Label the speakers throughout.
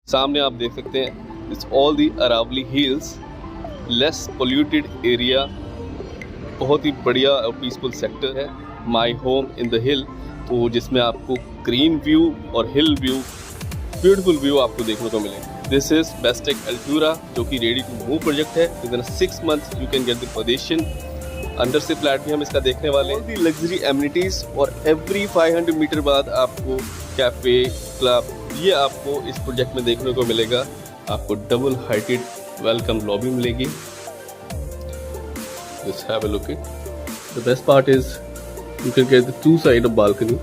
Speaker 1: सामने आप देख सकते हैं it's all the Aravalli hills, less polluted area, बहुत ही बढ़िया और पीसफुल सेक्टर है। माई होम इन द हिल, तो जिसमें आपको ग्रीन व्यू और हिल व्यू, ब्यूटीफुल व्यू आपको देखने को मिले। दिस इज बेस्टेक अल्टूरा, जो कि रेडी टू मूव प्रोजेक्ट है। With in 6 months you can get the position. Under से फ्लैट भी हम इसका देखने वाले हैं। दी लग्जरी एमिनिटीज, और एवरी 500 मीटर बाद आपको कैफे, क्लब, ये आपको इस प्रोजेक्ट में देखने को मिलेगा। आपको डबल हाइटेड वेलकम लॉबी मिलेगी। Just have a look at. The best part is you can get the two side of balcony,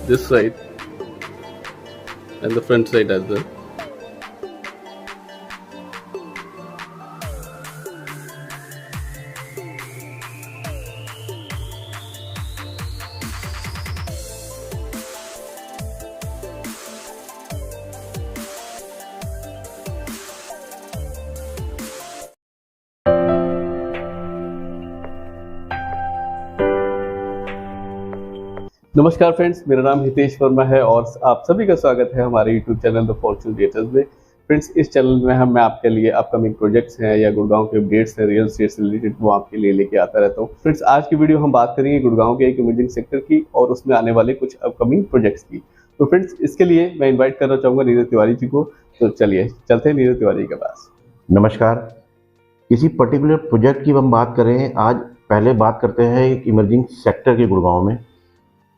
Speaker 1: this side and the front side as well. नमस्कार फ्रेंड्स, मेरा नाम हितेश वर्मा है और आप सभी का स्वागत है हमारे YouTube channel the Fortune realtors में। फ्रेंड्स, इस चैनल में मैं आपके लिए अपकमिंग प्रोजेक्ट्स हैं या गुड़गांव के अपडेट्स हैं रियल एस्टेट से रिलेटेड, वो आपके लिए लेके आता रहता हूँ। फ्रेंड्स, आज की वीडियो हम बात करेंगे गुड़गांव के एक इमर्जिंग सेक्टर की और उसमें आने वाले कुछ अपकमिंग प्रोजेक्ट्स की। तो फ्रेंड्स, इसके लिए मैं इन्वाइट करना चाहूँगा नीरज तिवारी जी को। तो चलिए चलते हैं नीरज तिवारी के पास।
Speaker 2: नमस्कार। किसी पर्टिकुलर प्रोजेक्ट की हम बात करें, आज पहले बात करते हैं एक इमर्जिंग सेक्टर के गुड़गांव में,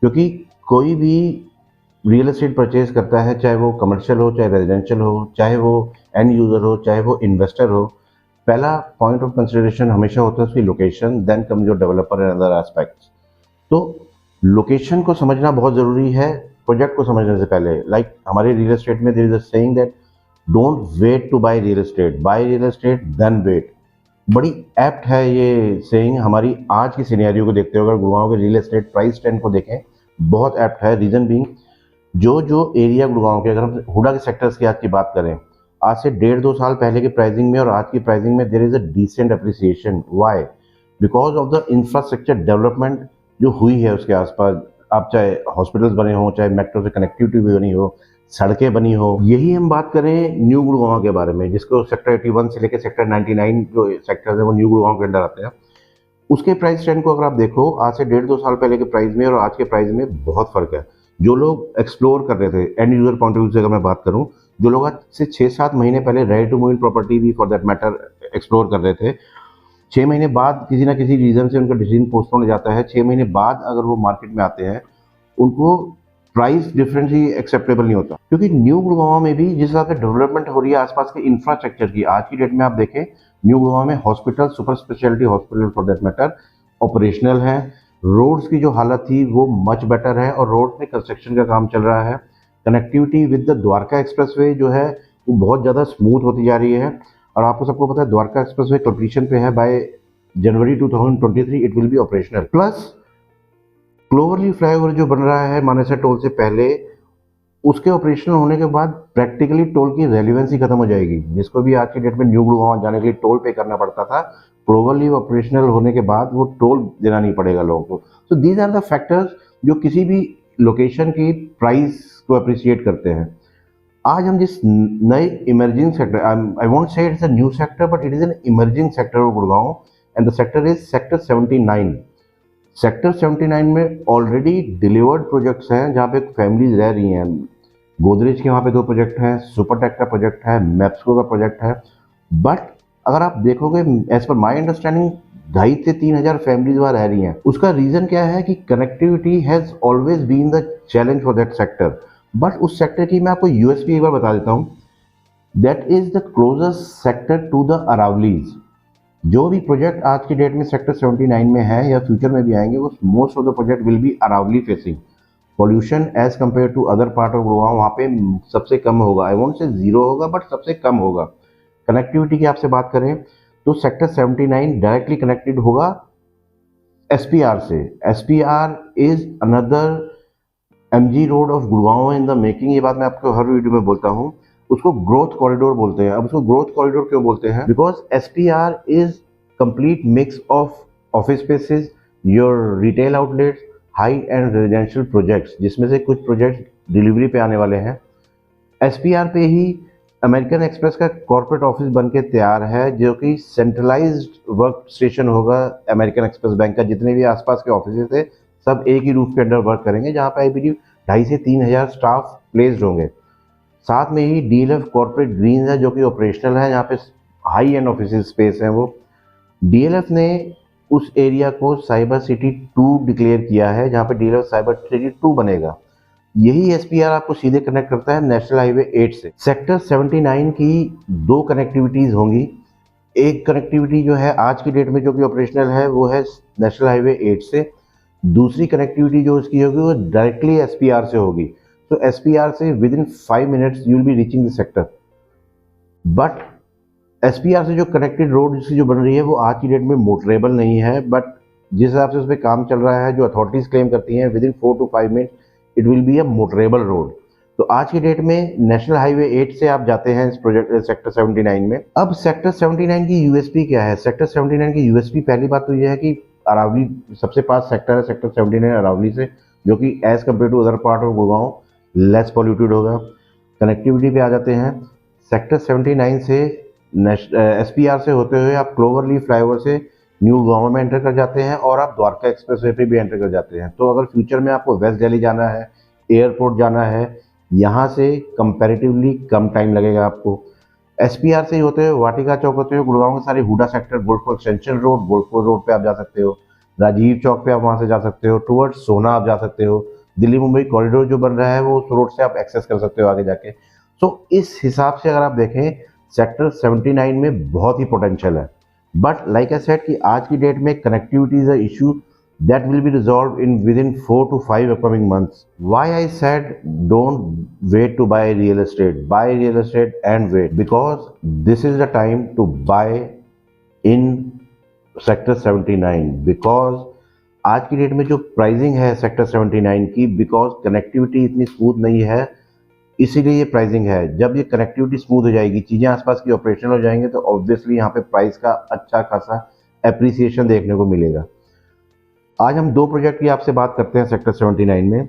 Speaker 2: क्योंकि कोई भी रियल एस्टेट परचेज करता है, चाहे वो कमर्शियल हो, चाहे रेजिडेंशियल हो, चाहे वो एंड यूज़र हो, चाहे वो इन्वेस्टर हो, पहला पॉइंट ऑफ कंसिडरेशन हमेशा होता है उसकी location, then come your developer and other aspects. तो लोकेशन को समझना बहुत ज़रूरी है प्रोजेक्ट को समझने से पहले। लाइक हमारे रियल एस्टेट में there is a saying that don't wait to buy real estate, buy real estate then wait. बड़ी एप्ट है ये सेइंग हमारी आज की सिनेरियो को देखते हुए। अगर गुड़गांव के रियल एस्टेट प्राइस ट्रेंड को देखें, बहुत एप्ट है। रीजन बीइंग, जो एरिया गुड़गांव के, अगर हम हुडा के सेक्टर्स की आज की बात करें, आज से 1.5-2 साल पहले की प्राइसिंग में और आज की प्राइसिंग में there is a decent appreciation. Why? Because of the infrastructure development जो हुई है उसके आसपास। आप चाहे हॉस्पिटल्स बने हो, चाहे मेट्रो से कनेक्टिविटी भी बनी हो, सड़कें बनी हो। यही हम बात करें न्यू गुड़गांव के बारे में, जिसको सेक्टर 81 से लेकर सेक्टर 99 जो सेक्टर्स है वो न्यू गुड़गांव के अंदर आते हैं। उसके प्राइस ट्रेंड को अगर आप देखो, आज से 1.5-2 साल पहले के प्राइस में और आज के प्राइस में बहुत फर्क है। जो लोग एक्सप्लोर कर रहे थे and user point of view से अगर मैं बात करूं, जो लोग आज से 6-7 महीने पहले ready to move in property भी फॉर दैट मैटर एक्सप्लोर कर रहे थे, 6 महीने बाद किसी ना किसी रीजन से उनका डिसीजन पोस्टपोन हो जाता है। 6 महीने बाद अगर वो मार्केट में आते हैं, उनको प्राइस डिफरेंस ही एक्सेप्टेबल नहीं होता। क्योंकि न्यू गुड़गांव में भी जिस हिसाब से डेवलपमेंट हो रही है आसपास के इंफ्रास्ट्रक्चर की, आज की डेट में आप देखें न्यू गुड़गांव में hospital, super speciality hospital for that matter operational है। रोड्स की जो हालत थी वो मच बेटर है और रोड में कंस्ट्रक्शन का काम चल रहा है। Connectivity with the Dwarka expressway जो है वो बहुत ज़्यादा स्मूथ होती जा रही है। और आपको सबको पता है द्वारका एक्सप्रेसवे कंप्लीशन पे है। By January 2023 it will be operational. Plus cloverleaf flyover जो बन रहा है मानेसर टोल से पहले, उसके ऑपरेशनल होने के बाद प्रैक्टिकली टोल की रेलिवेंसी खत्म हो जाएगी। जिसको भी आज की डेट में न्यू गुड़गांव जाने के लिए टोल पे करना पड़ता था, क्लोवरली ऑपरेशनल होने के बाद वो टोल देना नहीं पड़ेगा लोगों को। So these are the factors जो किसी भी लोकेशन की प्राइस को अप्रिशिएट करते हैं। आज हम जिस नए इमर्जिंग सेक्टर, आई वोंट से it's a new sector but it is an emerging sector of Gurgaon, and the sector is sector 79। Sector 79 में ऑलरेडी डिलीवर्ड प्रोजेक्ट्स हैं जहाँ पे फैमिलीज रह रही हैं। गोदरेज के वहाँ पे 2 प्रोजेक्ट हैं, सुपरटेक का प्रोजेक्ट है, मैप्सको का प्रोजेक्ट है। बट अगर आप देखोगे, एज पर माई अंडरस्टैंडिंग 2,500 से 3,000 फैमिलीज वहाँ रह रही हैं। उसका रीजन क्या है कि connectivity has always been the challenge for that sector. But उस सेक्टर की मैं आपको यूएसपी एक बार बता देता हूँ, that is the closest sector to the Aravallis. जो भी प्रोजेक्ट आज की डेट में सेक्टर 79 में है या फ्यूचर में भी आएंगे, वो most of the project will be Aravalli facing. Pollution as compare to other part of Gurgaon वहाँ पे सबसे कम होगा। आई वोंट से जीरो होगा बट सबसे कम होगा। कनेक्टिविटी की आपसे बात करें तो सेक्टर 79 डायरेक्टली कनेक्टेड होगा एसपीआर से। SPR is another MG road of Gurgaon in the making. ये बात मैं आपको हर वीडियो में बोलता हूँ। उसको ग्रोथ कॉरिडोर बोलते हैं। अब उसको ग्रोथ कॉरिडोर क्यों बोलते हैं? Because SPR is complete mix of office spaces, your retail outlets, high and residential projects, जिसमें से कुछ प्रोजेक्ट्स डिलीवरी पे आने वाले हैं। एसपीआर पे ही अमेरिकन एक्सप्रेस का कॉर्पोरेट ऑफिस बन के तैयार है, जो कि सेंट्रलाइज्ड वर्क स्टेशन होगा अमेरिकन एक्सप्रेस बैंक का। जितने भी आसपास के ऑफिस थे सब एक ही रूफ के अंडर वर्क करेंगे, जहाँ पे आई बिलीव 2,500 से 3,000 स्टाफ प्लेस्ड होंगे। साथ में ही डीएलएफ कॉर्पोरेट ग्रीन है, जो कि ऑपरेशनल है, यहाँ पे हाई एंड ऑफिस स्पेस है। वो डीएलएफ ने उस एरिया को साइबर सिटी 2 डिक्लेयर किया है, जहाँ पे डीएलएफ साइबर सिटी 2 बनेगा। यही एसपीआर आपको सीधे कनेक्ट करता है नेशनल हाईवे 8 से। सेक्टर 79 की 2 कनेक्टिविटीज़ होंगी। एक कनेक्टिविटी जो है आज की डेट में जो कि ऑपरेशनल है वो है नेशनल हाईवे 8 से। दूसरी कनेक्टिविटी जो उसकी होगी वो डायरेक्टली एसपीआर से होगी। तो एसपीआर से with in 5 minutes you will be reaching the sector. But SPR से जो कनेक्टेड रोड जिसकी जो बन रही है वो आज की डेट में मोटरेबल नहीं है। बट जिस हिसाब से उस पर काम चल रहा है, जो अथॉरिटीज़ क्लेम करती हैं with in 4 to 5 minute it will be a motorable road. तो आज की डेट में नेशनल हाईवे 8 से आप जाते हैं इस प्रोजेक्ट सेक्टर 79 में। अब सेक्टर 79 की यूएसपी क्या है? सेक्टर 79 की यूएसपी पहली बात तो यह है कि अरावली सबसे पास सेक्टर है, सेक्टर 79 अरावली से, जो कि as compare to other part of Gurgaon less polluted होगा। कनेक्टिविटी पे आ जाते हैं। सेक्टर 79 से एसपीआर से होते हुए आप क्लोवरली फ्लाईओवर से न्यू गांव में एंटर कर जाते हैं और आप द्वारका एक्सप्रेसवे पे भी एंटर कर जाते हैं। तो अगर फ्यूचर में आपको वेस्ट दिल्ली जाना है, एयरपोर्ट जाना है, यहाँ से कंपैरेटिवली कम टाइम लगेगा आपको। एसपीआर से ही होते हुए वाटिका चौक होते हुए गुड़गांव के सारे HUDA sector, Golf Course extension road, Golf Course road पे आप जा सकते हो। राजीव चौक पे आप वहाँ से जा सकते हो। टुवर्ड्स सोना आप जा सकते हो। दिल्ली मुंबई कॉरिडोर जो बन रहा है वो उस रोड से आप एक्सेस कर सकते हो आगे जाके। तो इस हिसाब से अगर आप देखें सेक्टर 79 में बहुत ही पोटेंशियल है। बट लाइक आई सेड कि आज की डेट में connectivity is a issue that will be resolved in within 4 to 5 upcoming months. Why I said don't wait to buy real estate, buy real estate and wait, because this is the time to buy in sector 79, because आज की date में जो pricing है sector 79 की, because connectivity इतनी smooth नहीं है, इसीलिए ये प्राइसिंग है। जब ये कनेक्टिविटी स्मूथ हो जाएगी, चीज़ें आसपास की ऑपरेशनल हो जाएंगे, तो ऑब्वियसली यहाँ पे प्राइस का अच्छा खासा एप्रिसिएशन देखने को मिलेगा। आज हम 2 प्रोजेक्ट की आपसे बात करते हैं सेक्टर 79 में।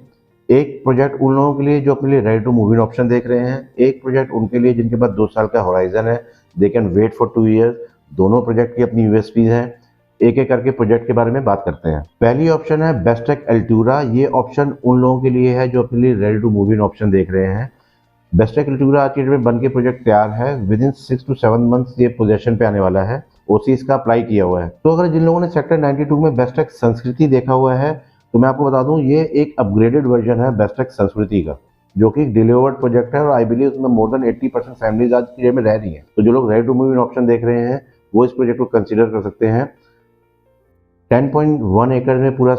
Speaker 2: एक प्रोजेक्ट उन लोगों के लिए जो अपने लिए ready to move in option देख रहे हैं, एक प्रोजेक्ट उनके लिए जिनके पास 2 साल का होराइजन है, they can wait for 2 years. दोनों प्रोजेक्ट की अपनी यूएसपीज हैं। एक एक करके प्रोजेक्ट के बारे में बात करते हैं। पहली ऑप्शन है बेस्टेक एल्टूरा। ये ऑप्शन उन लोगों के लिए है जो अपने लिए ready to move in option देख रहे हैं। बेस्टेक एल्टूरा आज की डेट में बन के प्रोजेक्ट तैयार है। विद इन 6 to 7 मंथ्स ये पोजेशन पे आने वाला है। ओसी इसका अप्लाई किया हुआ है। तो अगर जिन लोगों ने सेक्टर 92 में बेस्टेक संस्कृति देखा हुआ है, तो मैं आपको बता दूं ये एक अपग्रेडेड वर्जन है बेस्टेक संस्कृति का, जो कि एक डिलीवर्ड प्रोजेक्ट है और आई बिलीव उसमें मोर देन 80% फैमिलीज आज की डेट में रह रही हैं। तो जो लोग ready to move in option देख रहे हैं वो इस प्रोजेक्ट को कंसिडर कर सकते हैं। 10.1 एकड़ में पूरा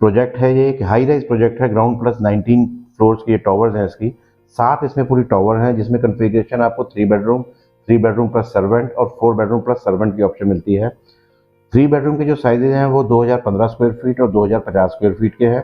Speaker 2: प्रोजेक्ट है। ये एक हाई राइज प्रोजेक्ट है। ग्राउंड प्लस 19 फ्लोर्स की टावर्स हैं इसकी। 7 इसमें पूरी टावर हैं, जिसमें कन्फिगरेशन आपको 3 बेडरूम प्लस सर्वेंट और 4 बेडरूम प्लस सर्वेंट की ऑप्शन मिलती है। 3 बेडरूम के जो साइजेज हैं वो 2015 स्क्वायर फीट और 2050 स्क्वायर फीट के हैं।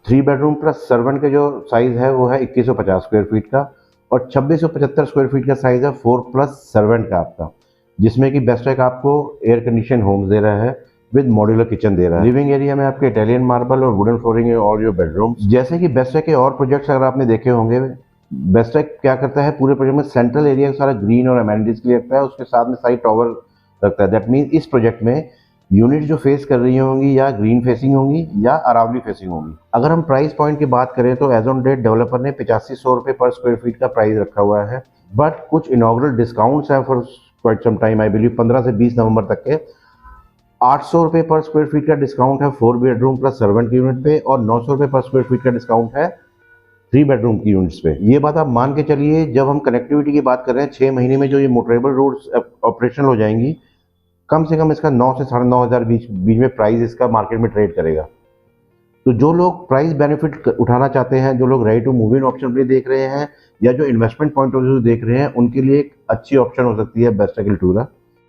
Speaker 2: 3 बेडरूम प्लस सर्वेंट के जो साइज है वो है 2150 स्क्वायर फीट का, और 2675 स्क्वायर फीट का साइज है 4 प्लस सर्वेंट का आपका, जिसमें कि बेस्टेक आपको एयर कंडीशन होम्स दे रहा है विद मॉड्यूलर किचन दे रहा है। लिविंग एरिया में आपके इटालियन मार्बल और वुडन फ्लोरिंग है और योर बेडरूम। जैसे कि बेस्टेक के और प्रोजेक्ट्स अगर आपने देखे होंगे, बेस्टेक क्या करता है पूरे प्रोजेक्ट में सेंट्रल एरिया सारा ग्रीन और एमेनिटीज के लिए रखता है, उसके साथ में सारी टावर रखता है। दैट मीन्स इस प्रोजेक्ट में यूनिट जो फेस कर रही होंगी या ग्रीन फेसिंग होंगी या अरावली फेसिंग होंगी। अगर हम प्राइस पॉइंट की बात करें तो एज ऑन डेट डेवलपर ने 8500 रुपये पर स्क्वायर फीट का प्राइस रखा हुआ है। बट कुछ इनॉग्रल डिस्काउंट्स हैं for quite some time, I believe 15 से 20 नवंबर तक के। 800 रुपये पर स्क्वायर फीट का डिस्काउंट है 4 बेडरूम प्लस सर्वेंट की यूनिट पे, और 900 रुपये पर स्क्वायर फीट का डिस्काउंट है 3 बेडरूम की यूनिट्स पे। ये बात आप मान के चलिए, जब हम कनेक्टिविटी की बात कर रहे हैं 6 महीने में जो ये मोटरेबल रोड्स ऑपरेशनल हो जाएंगी, कम से कम इसका 9 से 9,500 बीच में प्राइस इसका मार्केट में ट्रेड करेगा। तो जो लोग प्राइस बेनिफिट उठाना चाहते हैं, जो लोग ready to move in option पे देख रहे हैं या जो इन्वेस्टमेंट पॉइंट ऑफ व्यू देख रहे हैं, उनके लिए एक अच्छी ऑप्शन हो सकती है बेस्टेक एल्टूरा।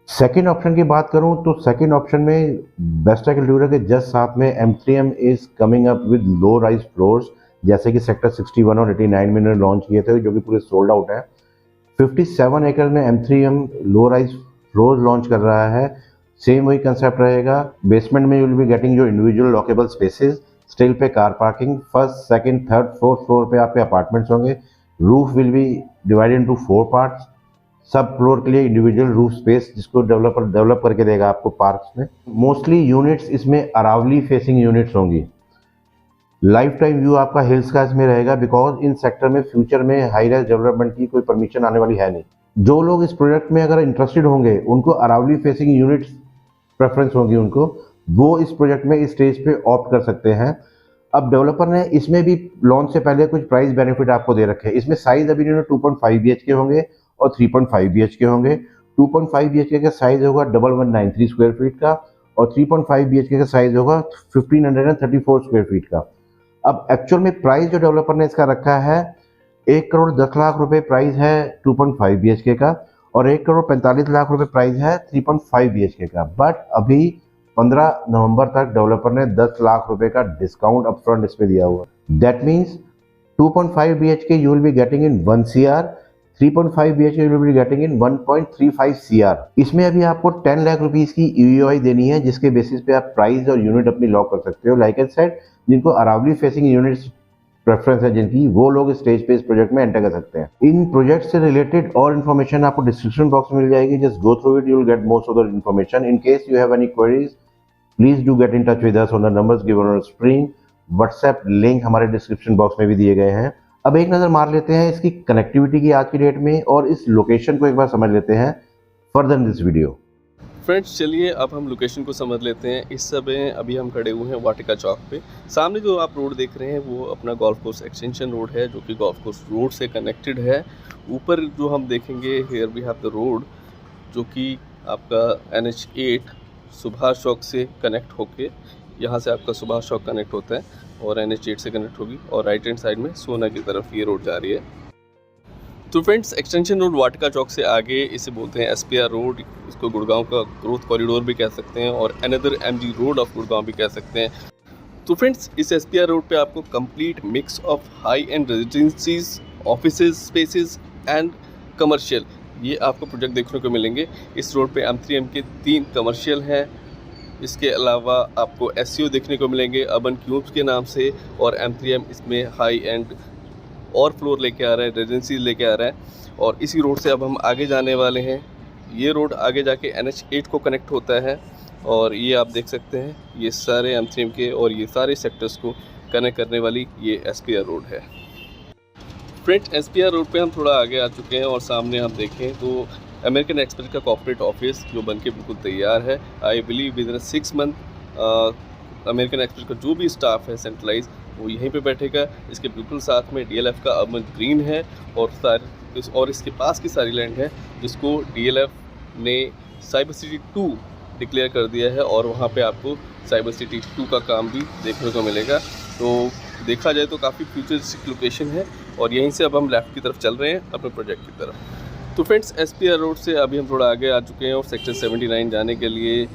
Speaker 2: सेकेंड ऑप्शन की बात करूं तो सेकेंड ऑप्शन में बेस्टेक एल्टूरा के जस्ट साथ में M3M is coming up with low rise floors, जैसे कि सेक्टर 61 और 89 में इन्होंने लॉन्च किए थे, जो कि पूरे सोल्ड आउट है। 57 एकड़ में M3M low rise floors launch कर रहा है। सेम वही कंसेप्ट रहेगा। बेसमेंट में यू विल बी गेटिंग जो इंडिविजुअल लॉकेबल स्पेसेस, स्टिल पे car parking, first second third fourth floor पे आपके अपार्टमेंट्स होंगे। Roof will be divided into 4 parts. सब फ्लोर के लिए इंडिविजुअल रूफ स्पेस जिसको डेवलपर डेवलप करके देगा आपको पार्क्स में। मोस्टली यूनिट्स इसमें अरावली फेसिंग यूनिट्स होंगी। लाइफ टाइम व्यू आपका हिल्स का इसमें रहेगा, बिकॉज इन सेक्टर में फ्यूचर में हाई राइज डेवलपमेंट की कोई परमिशन आने वाली है नहीं। जो लोग इस प्रोजेक्ट में अगर इंटरेस्टेड होंगे उनको अरावली फेसिंग यूनिट्स प्रेफरेंस होगी उनको, वो इस प्रोजेक्ट में इस स्टेज पे ऑप्ट कर सकते हैं। अब डेवलपर ने इसमें भी लॉन्च से पहले कुछ प्राइस बेनिफिट आपको दे रखे हैं। इसमें साइज अभी इन्होंने 2.5 BHK होंगे और 3.5 BHK होंगे। 2.5 BHK का साइज होगा 1193 स्क्वायर फीट का और 3.5 BHK का साइज होगा 1534 स्क्वायर फीट का। अब एक्चुअल में प्राइस जो डेवलपर ने इसका रखा है 1 करोड़ 10 लाख रुपए प्राइस है 2.5 BHK का और 1 करोड़ 45 लाख रुपए प्राइस है 3.5 BHK का। बट अभी 15 नवंबर तक डेवलपर ने 10 लाख रुपए का डिस्काउंट अपफ्रंट इस पे दिया हुआ। That means 2.5 BHK you will be getting in 1 CR, 3.5 BHK you will be getting in 1.35 CR। इसमें अभी आपको 10 लाख रुपीस की EOI देनी है, जिसके बेसिस पे आप प्राइस और यूनिट अपनी लॉक कर सकते हो। लाइक आई सेड, जिनको अरावली फेसिंग यूनिट्स प्रेफरेंस है जिनकी, वो लोग स्टेज पे इस प्रोजेक्ट में एंटर कर सकते हैं। इन प्रोजेक्ट से रिलेटेड और इन्फॉर्मेशन आपको डिस्क्रिप्शन बॉक्स में मिल जाएगी। Just go through it, you will get most of the information. In case you have any queries, please do get in touch with us on the numbers given on screen. WhatsApp link हमारे description box में भी दिए गए हैं। अब एक नज़र मार लेते हैं इसकी कनेक्टिविटी की आज की डेट में, और इस लोकेशन को एक बार समझ लेते हैं further in this video.
Speaker 1: Friends चलिए अब हम लोकेशन को समझ लेते हैं। इस समय अभी हम खड़े हुए हैं वाटिका चौक पे। सामने जो आप रोड देख रहे हैं वो अपना गोल्फ कोर्स एक्सटेंशन रोड है, जो कि गोल्फ कोर्स रोड से कनेक्टेड है। ऊपर जो हम देखेंगे, here we have the road, जो कि आपका NH8 सुभाष चौक से कनेक्ट होके, यहाँ से आपका सुभाष चौक कनेक्ट होता है और NH8 से कनेक्ट होगी, और राइट हैंड साइड में सोना की तरफ ये रोड जा रही है। तो फ्रेंड्स, एक्सटेंशन रोड वाटिका चौक से आगे इसे बोलते हैं SPR रोड। इसको गुड़गांव का ग्रोथ कॉरिडोर भी कह सकते हैं और another MG road of Gurgaon भी कह सकते हैं। तो फ्रेंड्स, इस SPR रोड पे आपको complete mix of high and रेजिडेंसीज, offices, spaces and commercial, ये आपको प्रोजेक्ट देखने को मिलेंगे। इस रोड पे M3M के 3 कमर्शियल हैं। इसके अलावा आपको SEO देखने को मिलेंगे अर्बन क्यूब्स के नाम से, और M3M इसमें हाई एंड और फ्लोर लेके आ रहा है, रेजिडेंसी लेके आ रहा है। और इसी रोड से अब हम आगे जाने वाले हैं। ये रोड आगे जाके NH8 को कनेक्ट होता है, और ये आप देख सकते हैं ये सारे M3M के और ये सारे सेक्टर्स को कनेक्ट करने वाली ये SPR रोड है। फ्रेंड्स, SPR रोड पे हम थोड़ा आगे आ चुके हैं और सामने हम देखें तो अमेरिकन एक्सप्रेस का कॉर्पोरेट ऑफिस जो बनके बिल्कुल तैयार है। I believe with in 6 month American express का जो भी स्टाफ है सेंट्रलाइज, वो यहीं पे बैठेगा। इसके बिल्कुल साथ में DLF का अर्बन ग्रीन है, और इसके पास की सारी लैंड है जिसको DLF ने साइबर सिटी 2 डिक्लेयर कर दिया है, और वहाँ पे आपको साइबर सिटी 2 का काम भी देखने को मिलेगा। तो देखा जाए तो काफ़ी फ्यूचरिस्टिक लोकेशन है, और यहीं से अब हम लेफ्ट की तरफ चल रहे हैं अपने प्रोजेक्ट की तरफ। तो फ्रेंड्स, SPR रोड से अभी हम थोड़ा आगे आ चुके हैं, और सेक्टर 79 जाने के लिए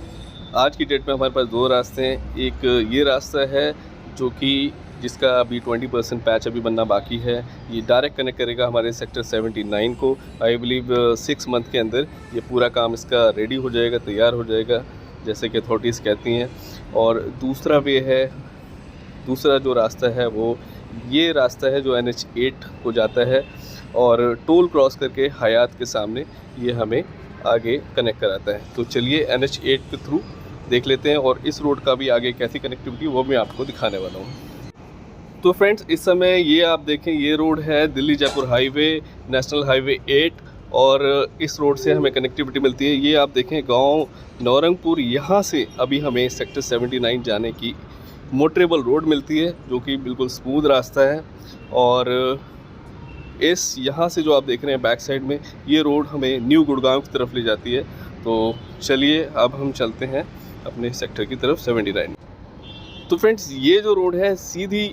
Speaker 1: आज की डेट में हमारे पास 2 रास्ते हैं। एक ये रास्ता है जो कि जिसका अभी 20% पैच अभी बनना बाकी है। ये डायरेक्ट कनेक्ट करेगा हमारे सेक्टर 79 को। आई बिलीव 6 मंथ के अंदर ये पूरा काम इसका रेडी हो जाएगा, तैयार हो जाएगा, जैसे कि अथॉरिटीज़ कहती हैं। और दूसरा जो रास्ता है वो ये रास्ता है जो NH8 को जाता है, और टोल क्रॉस करके हयात के सामने ये हमें आगे कनेक्ट कराता है। तो चलिए NH8 के थ्रू देख लेते हैं, और इस रोड का भी आगे कैसी कनेक्टिविटी वो मैं आपको दिखाने वाला हूँ। तो फ्रेंड्स, इस समय ये आप देखें, ये रोड है Delhi Jaipur highway, national highway 8, और इस रोड से हमें कनेक्टिविटी मिलती है। ये आप देखें गांव नौरंगपुर, यहाँ से अभी हमें सेक्टर 79 जाने की मोटरेबल रोड मिलती है, जो कि बिल्कुल स्मूथ रास्ता है। और इस यहाँ से जो आप देख रहे हैं बैक साइड में, ये रोड हमें न्यू गुड़गांव की तरफ ले जाती है। तो चलिए अब हम चलते हैं अपने सेक्टर की तरफ 79। तो फ्रेंड्स, ये जो रोड है सीधी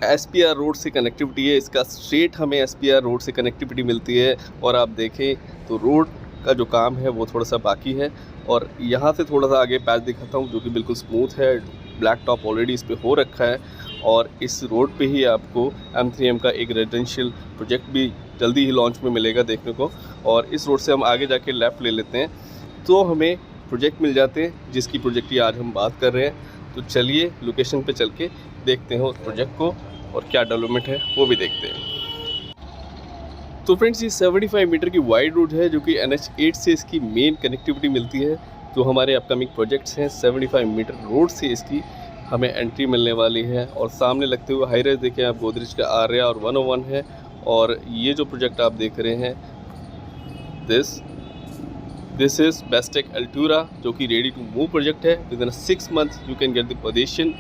Speaker 1: SPR रोड से कनेक्टिविटी है। इसका स्ट्रेट हमें SPR रोड से कनेक्टिविटी मिलती है। और आप देखें तो रोड का जो काम है वो थोड़ा सा बाकी है, और यहाँ से थोड़ा सा आगे पैच दिखाता हूँ जो कि बिल्कुल स्मूथ है। ब्लैक टॉप ऑलरेडी इस पर हो रखा है, और इस रोड पे ही आपको M3M का एक रेजिडेंशियल प्रोजेक्ट भी जल्दी ही लॉन्च में मिलेगा देखने को। और इस रोड से हम आगे जाके लेफ़्ट ले लेते हैं तो हमें प्रोजेक्ट मिल जाते हैं, जिसकी प्रोजेक्ट की आज हम बात कर रहे हैं। तो चलिए लोकेशन पे चल के देखते हैं उस प्रोजेक्ट को, और क्या डेवलपमेंट है वो भी देखते हैं। तो फ्रेंड्स ये 75 मीटर की वाइड रोड है जो कि NH8 से इसकी मेन कनेक्टिविटी मिलती है। जो हमारे अपकमिंग प्रोजेक्ट्स हैं 75 मीटर रोड से इसकी हमें एंट्री मिलने वाली है। और सामने लगते हुए हाई राइज देखें आप, गोदरेज का आर्या और 101 है। और ये जो प्रोजेक्ट आप देख रहे हैं दिस इज़ बेस्टेक अल्टूरा, जो कि रेडी टू मूव प्रोजेक्ट है। With in 6 month you can get the position.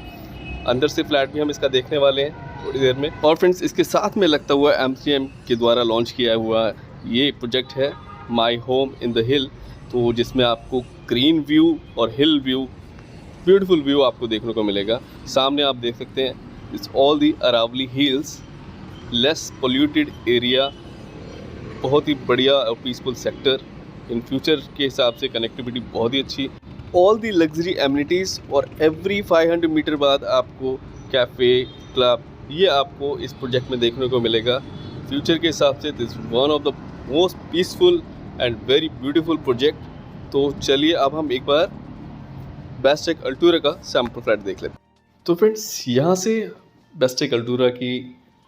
Speaker 1: अंदर से फ्लैट भी हम इसका देखने वाले हैं थोड़ी देर में। और फ्रेंड्स इसके साथ में लगता हुआ MCM के द्वारा लॉन्च किया हुआ ये प्रोजेक्ट है माई होम इन द हिल, तो जिसमें आपको ग्रीन व्यू और हिल व्यू, ब्यूटीफुल व्यू आपको देखने को मिलेगा। सामने आप देख सकते हैं it's all the Aravalli hills, less polluted area, बहुत ही बढ़िया और पीसफुल सेक्टर। इन फ्यूचर के हिसाब से कनेक्टिविटी बहुत ही अच्छी, ऑल दी लग्जरी एमिनिटीज़। और एवरी 500 मीटर बाद आपको कैफ़े, क्लब, ये आपको इस प्रोजेक्ट में देखने को मिलेगा। फ्यूचर के हिसाब से this one of the most peaceful and very beautiful project. तो चलिए अब हम एक बार बेस्टेक अल्टूरा का सैम्पल फ्लैट देख लेते हैं। तो फ्रेंड्स यहाँ से बेस्टेक अल्टूरा की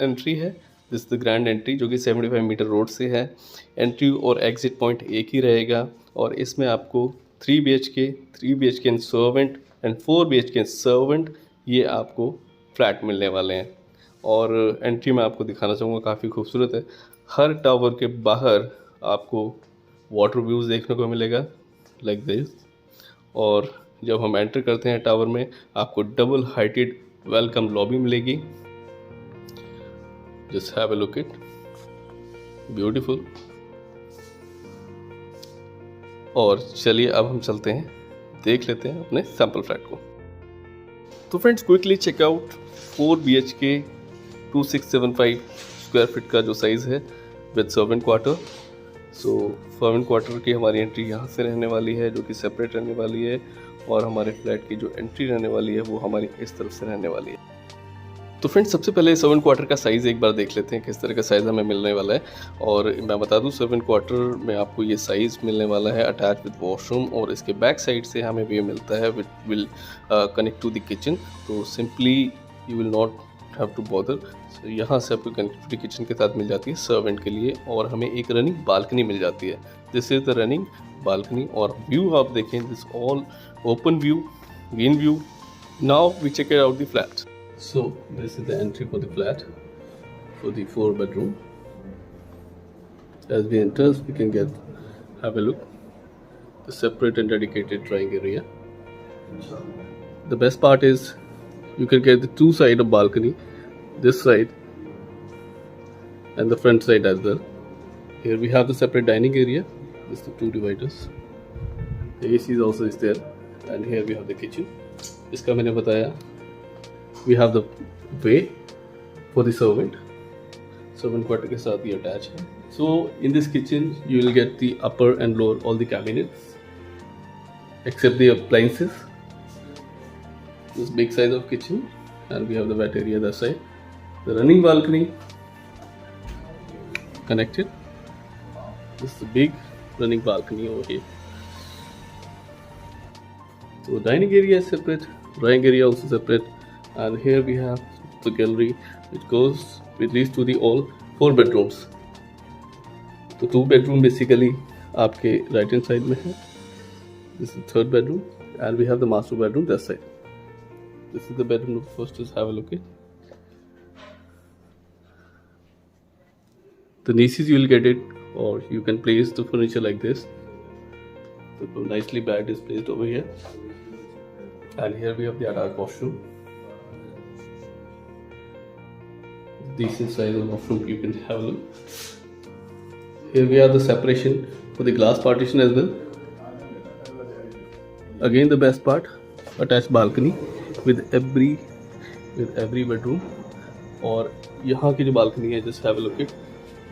Speaker 1: एंट्री है। दिस द ग्रैंड एंट्री जो कि 75 मीटर रोड से है। एंट्री और एग्जिट पॉइंट एक ही रहेगा। और इसमें आपको 3 BHK in servant and 4 BHK in servant ये आपको फ्लैट मिलने वाले हैं। और एंट्री में आपको दिखाना चाहूँगा, काफ़ी खूबसूरत है। हर टावर के बाहर आपको वाटर व्यूज़ देखने को मिलेगा लाइक दिस। और जब हम एंटर करते हैं टावर में आपको डबल हाइटेड वेलकम लॉबी मिलेगी। Just have a look it, beautiful. और चलिए अब हम चलते हैं, देख लेते हैं अपने सैम्पल फ्लैट को। तो friends quickly check out 4 BHK 2675 square feet का जो साइज़ है with servant quarter. So servant quarter की हमारी एंट्री यहाँ से रहने वाली है जो कि सेपरेट रहने वाली है। और हमारे फ्लैट की जो एंट्री रहने वाली है वो हमारी इस तरफ से रहने वाली है। तो फ्रेंड्स सबसे पहले सर्वेंट क्वार्टर का साइज़ एक बार देख लेते हैं किस तरह का साइज़ हमें मिलने वाला है। और मैं बता दूं सर्वेंट क्वार्टर में आपको ये साइज़ मिलने वाला है अटैच विद वॉशरूम। और इसके बैक साइड से हमें वे मिलता है which will connect to the kitchen. तो simply you will not have to bother. So यहाँ से आपको कनेक्टिविटी किचन के साथ मिल जाती है सर्वेंट के लिए। और हमें एक रनिंग बालकनी मिल जाती है। This is the running balcony. और व्यू आप देखें, this all open view, green view. Now we check it out the flat. So this is the entry for the flat for the 4 bedroom. As we enter, we can have a look the separate and dedicated drawing area. The best part is you can get the 2 side of balcony, this side and the front side as well. Here we have the separate dining area. This is the 2 dividers. The AC is also there, and here we have the kitchen. इसका मैंने बताया। We have the way for the servant quarter के साथ ये attach है। So in this kitchen you will get the upper and lower all the cabinets except the appliances. This big size of kitchen, and we have the wet area that side. The running balcony connected. This is the big running balcony over here. So dining area is separate, drawing area also separate. And here we have the gallery which leads to the all 4 bedrooms. तो 2 bedroom basically आपके right hand side में है। This is the 3rd bedroom, and we have the master bedroom that side. This is the bedroom. First just have a look at the niches. You will get it, or you can place the furniture like this. So nicely bed is placed over here, and here we have the attached washroom. Decent size of washroom, you can have a look. Here we have the separation for the glass partition as well. Again the best part, attached balcony with every bedroom. और यहाँ की जो balcony है, just have a look at,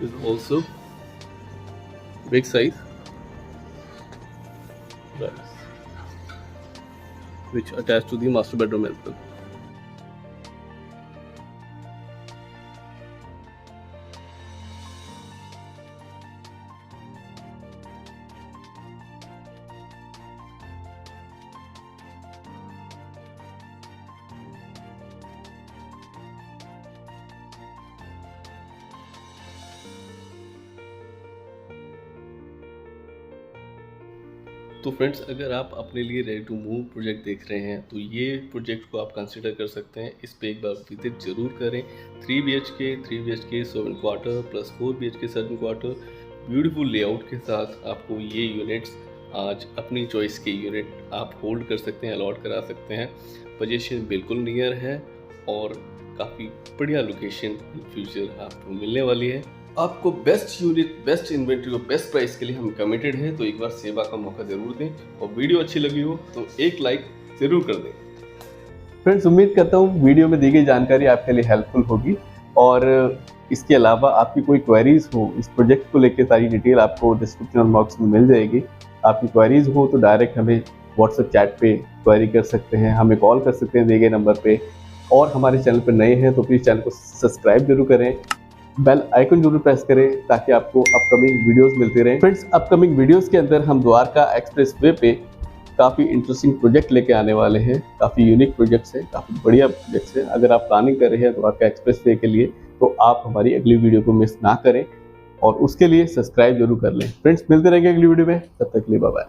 Speaker 1: is also big size, which attached to the master bedroom as well. तो friends, अगर आप अपने लिए रेडी टू मूव प्रोजेक्ट देख रहे हैं तो ये प्रोजेक्ट को आप कंसिडर कर सकते हैं। इस पे एक बार विजिट जरूर करें। 3 BHK 7 quarter plus 4 BHK 7 quarter beautiful layout के साथ आपको ये यूनिट्स आज अपनी चॉइस के यूनिट आप होल्ड कर सकते हैं, अलॉट करा सकते हैं। पोजीशन बिल्कुल नियर है और काफ़ी बढ़िया लोकेशन इन फ्यूचर आपको मिलने वाली है। आपको बेस्ट यूनिट, बेस्ट इन्वेंट्री और बेस्ट प्राइस के लिए हम कमिटेड हैं, तो एक बार सेवा का मौका ज़रूर दें। और वीडियो अच्छी लगी हो तो एक लाइक ज़रूर कर दें।
Speaker 3: फ्रेंड्स, उम्मीद करता हूँ वीडियो में दी गई जानकारी आपके लिए हेल्पफुल होगी, और इसके अलावा आपकी कोई क्वेरीज हो इस प्रोजेक्ट को लेकर, सारी डिटेल आपको डिस्क्रिप्शन बॉक्स में मिल जाएगी। आपकी क्वेरीज हो तो डायरेक्ट हमें व्हाट्सएप चैट पे क्वेरी कर सकते हैं, हमें कॉल कर सकते हैं दिए गए नंबर पे। और हमारे चैनल पर नए हैं तो प्लीज़ चैनल को सब्सक्राइब जरूर करें, बेल आइकन जरूर प्रेस करें ताकि आपको अपकमिंग वीडियोस मिलते रहें। फ्रेंड्स, अपकमिंग वीडियोस के अंदर हम द्वारका एक्सप्रेस वे पे काफ़ी इंटरेस्टिंग प्रोजेक्ट लेके आने वाले हैं। काफ़ी यूनिक प्रोजेक्ट्स हैं, काफ़ी बढ़िया प्रोजेक्ट्स हैं। अगर आप प्लानिंग कर रहे हैं द्वारका एक्सप्रेस वे के लिए तो आप हमारी अगली वीडियो को मिस ना करें और उसके लिए सब्सक्राइब जरूर कर लें। फ्रेंड्स, मिलते रहेंगे अगली वीडियो में, तब तक के लिए बाय बाय।